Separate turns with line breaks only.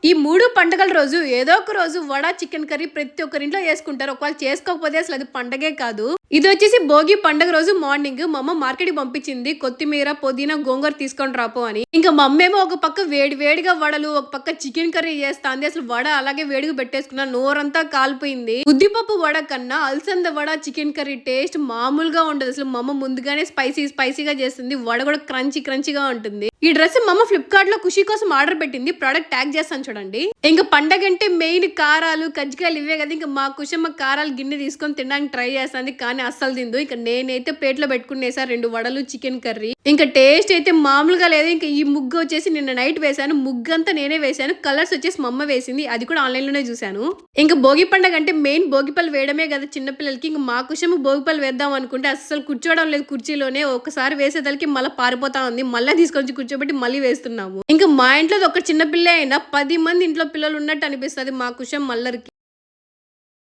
ఈ 3 పండుగల రోజు ఏదో ఒక రోజు వడ, చికెన్ కర్రీ ప్రతి ఒక్కరింట్లో చేసుకుంటారు. ఒకవేళ చేసుకోకపోతే అసలు అది పండగే కాదు. ఇదొచ్చేసి భోగి పండుగ రోజు మార్నింగ్ మా అమ్మ మార్కెట్‌కి పంపించింది. కొత్తిమీర, పుదీనా, గోంగూర తీసుకొని రాపో అని. ఇంకా మా అమ్మేమో ఒక పక్క వేడి వేడిగా వడలు, ఒక పక్క చికెన్ కర్రీ చేస్తాంది. అసలు వడ అలాగే వేడిగా పెట్టేసుకున్నా. నోరంతా కాలిపోయింది. ఉద్దిపప్పు వడ కన్నా అలసంద వడ, చికెన్ కర్రీ టేస్ట్ మామూలుగా ఉండదు. అసలు మా అమ్మ ముందుగానే స్పైసీగా చేస్తుంది. వడ కూడా క్రంచీగా ఉంటుంది. ఈ డ్రెస్ మా అమ్మ ఫ్లిప్‌కార్ట్‌లో ఖుషి కోసం ఆర్డర్ పెట్టింది. ప్రొడక్ట్ ట్యాగ్ చేస్తాను చూడండి. ఇంక పండగంటే మెయిన్ కారాలు, కజ్జికాయలు ఇవే కదా! ఇంక మా కుషమ్మ కారాలు గిన్నె తీసుకొని తినడానికి ట్రై చేస్తాంది. కానీ అస్సలు తినదు. ఇక నేనైతే ప్లేట్‌లో పెట్టుకునేసా 2 వడలు, చికెన్ కర్రీ. ఇంక టేస్ట్ అయితే మామూలుగా లేదు. ఇంక ఈ ముగ్గు వచ్చేసి నిన్న నైట్ వేశాను. ముగ్గంతా నేనే వేశాను. కలర్స్ వచ్చేసి మా అమ్మ వేసింది. అది కూడా ఆన్‌లైన్‌లోనే చూశాను. ఇంక భోగి పండగ అంటే మెయిన్ భోగిపళ్ళు వేయడమే కదా చిన్న పిల్లలకి. ఇంక మా కుషమ్మ భోగిపళ్ళు వేద్దాం అనుకుంటే అస్సలు కూర్చోవడం లేదు కుర్చీలోనే. ఒకసారి వేసేదలకి మళ్ళా పారిపోతా ఉంది. మళ్ళా తీసుకొచ్చి కూర్చోబెట్టి మళ్ళీ వేస్తున్నాము. ఇంక మా ఇంట్లో ఒక చిన్న పిల్లే అయినా 10 మంది ఇంట్లో పిల్లలు ఉన్నట్టు అనిపిస్తది మా కుషం మల్లరికి.